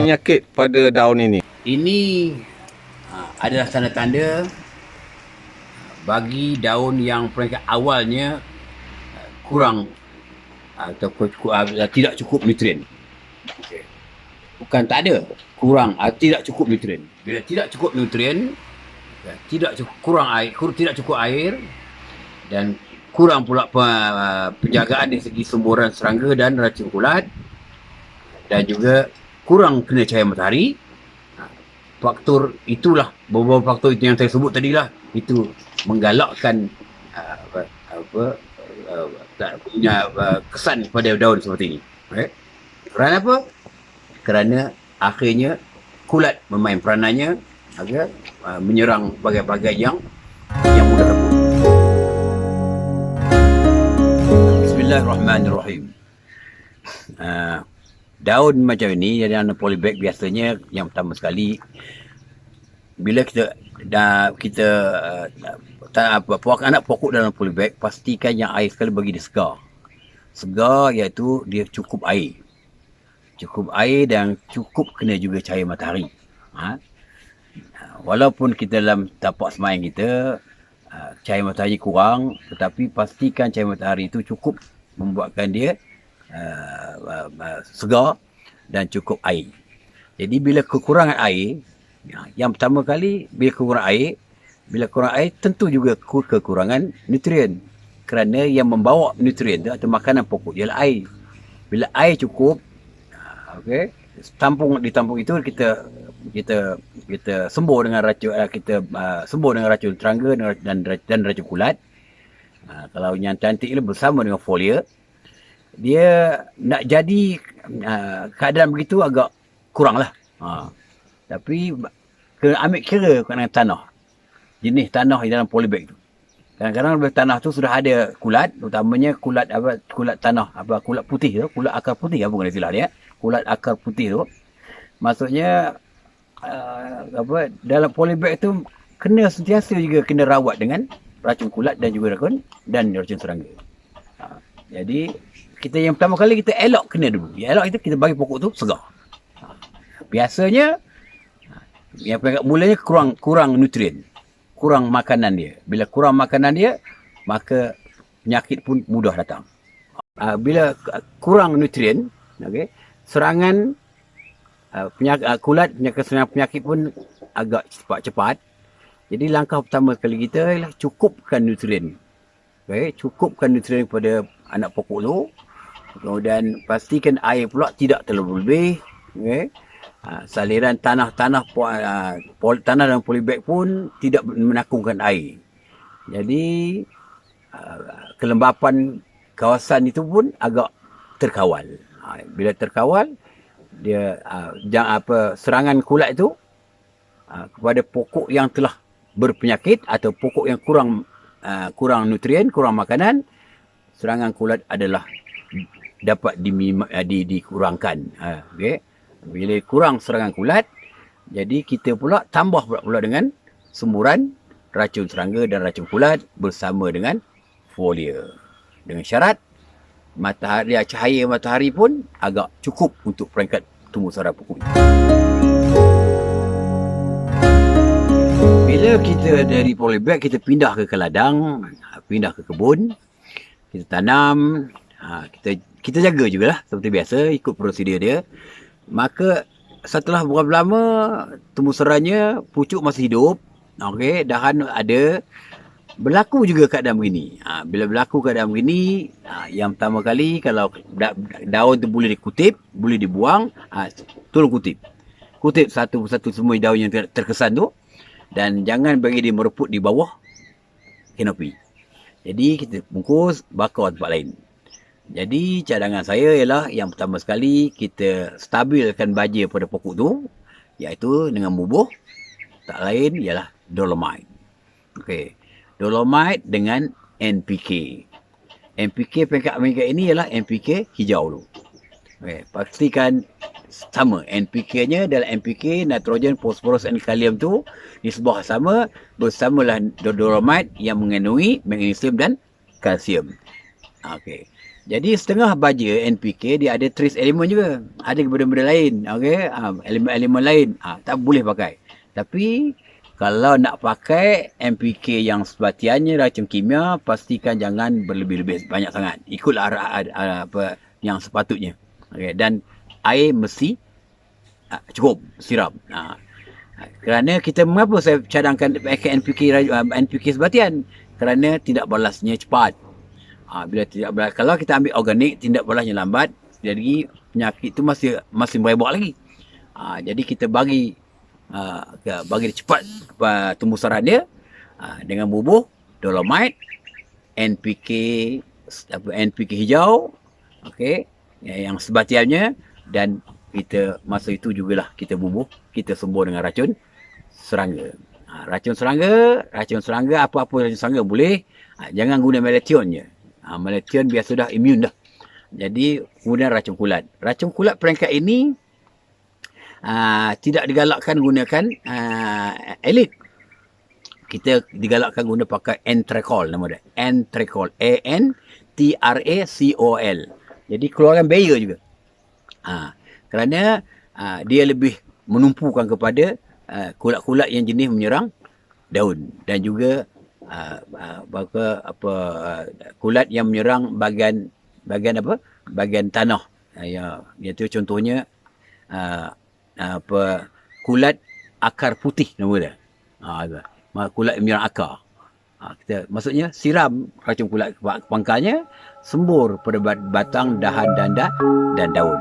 penyakit pada daun ini? Ini adalah tanda-tanda bagi daun yang peringkat awalnya kurang atau tidak cukup nutrien. Bukan tak ada, kurang tidak cukup nutrien. Bila tidak cukup nutrien, tidak cukup air dan kurang pula penjagaan dari segi semburan serangga dan racun kulat, dan juga kurang kena cahaya matahari. Faktor itulah, beberapa faktor itu yang saya sebut tadilah, itu menggalakkan punya kesan pada daun seperti ini. Kerana apa? Kerana akhirnya kulat memain peranannya agar menyerang bahagian-bahagian yang mudah rebut. Bismillahirrahmanirrahim. Daun macam ini, jadi daun polybag biasanya yang pertama sekali, bila kita anak pokok dalam polybag, pastikan yang air sekali bagi dia segar. Segar iaitu dia cukup air. Cukup air dan cukup kena juga cahaya matahari. Walaupun kita dalam tapak semayang kita, cahaya matahari kurang, tetapi pastikan cahaya matahari itu cukup membuatkan dia segar dan cukup air. Jadi bila kekurangan air, yang pertama kali bila kurang air tentu juga kekurangan nutrien. Kerana yang membawa nutrien itu atau makanan pokok ialah air. Bila air cukup, di tampung itu kita sembuh dengan racun, sembuh dengan racun serangga dan racun kulat. Kalau yang cantik itu bersama dengan folia, dia nak jadi keadaan begitu agak kurang lah. Tapi kena ambil kira dengan tanah, jenis tanah di dalam polybag tu. Kadang-kadang tanah tu sudah ada kulat, utamanya kulat tanah, kulat putih tu, kulat akar putih, bukan istilah dia, kulat akar putih tu. Maksudnya dalam polybag tu kena sentiasa juga kena rawat dengan racun kulat dan juga racun serangga. Jadi kita yang pertama kali kita elok kena dulu. Elok itu kita bagi pokok tu segar. Biasanya yang mulanya kurang nutrien, kurang makanan dia. Bila kurang makanan dia, maka penyakit pun mudah datang. Bila kurang nutrien, serangan kulat, serangan penyakit pun agak cepat. Jadi langkah pertama kali kita ialah cukupkan nutrien. Cukupkan nutrien kepada anak pokok tu. Kemudian pastikan air pula tidak terlalu lebih. Saliran tanah dalam polybag pun tidak menakungkan air. Jadi kelembapan kawasan itu pun agak terkawal. Bila terkawal, dia serangan kulat itu kepada pokok yang telah berpenyakit atau pokok yang kurang nutrien, kurang makanan, serangan kulat adalah dapat dikurangkan. Bila kurang serangan kulat, jadi kita pula tambah pula dengan semburan racun serangga dan racun kulat bersama dengan folia. Dengan syarat cahaya matahari pun agak cukup untuk peringkat tumbuh sara pokok. Bila kita dari polybag kita pindah ke ladang, pindah ke kebun, kita tanam, kita jaga jugalah seperti biasa ikut prosedur dia. Maka setelah berapa lama tumbuh seranya, pucuk masih hidup, dahan ada, berlaku juga keadaan begini. Bila berlaku keadaan begini, yang pertama kali kalau daun tu boleh dikutip, boleh dibuang, tolong kutip satu persatu semua daun yang terkesan tu, dan jangan bagi dia mereput di bawah kanopi. Jadi kita bungkus, bakar tempat lain. Jadi cadangan saya ialah yang pertama sekali kita stabilkan baja pada pokok tu, iaitu dengan bubuh, tak lain ialah dolomite. Dolomite dengan NPK. NPK peringkat Amerika ini ialah NPK hijau tu. Pastikan sama NPK-nya dalam NPK, nitrogen, fosforus dan kalium tu nisbah sama, bersamalah dolomite yang mengandungi magnesium dan kalsium. Jadi setengah baja NPK dia ada trace elemen juga. Ada benda-benda lain. Okey. Elemen-elemen lain. Tak boleh pakai. Tapi kalau nak pakai NPK yang sebatiannya racun kimia, pastikan jangan berlebih-lebih banyak sangat. Ikutlah apa yang sepatutnya. Okey. Dan air mesti cukup siram. Kerana kita mengapa saya cadangkan pakai NPK sebatian? Kerana tidak balasnya cepat. Bila tidak balas, kalau kita ambil organik, tindak balasnya lambat, jadi penyakit itu masih merebak lagi. Jadi kita bagi cepat tumbuh sarang dia dengan bubur, dolomite, NPK NPK hijau, okey, yang sebatiannya, dan kita masa itu jugalah kita bubur, kita sembur dengan racun serangga. Racun serangga, apa-apa racun serangga boleh. Jangan guna melathion je. Melathion biasa dah imun dah. Jadi guna racun kulat. Racun kulat peringkat ini tidak digalakkan gunakan elite. Kita digalakkan guna pakai Anthracol nama dia. Anthracol. Antracol. Jadi keluarkan barrier juga. Kerana dia lebih menumpukan kepada kulat-kulat yang jenis menyerang daun, dan juga kulat yang menyerang bahagian tanah. Iaitu contohnya kulat akar putih nama dia. Kulat yang menyerang akar. Maksudnya siram racun kulat ke pangkalnya, sembur pada batang, dahan, dan daun.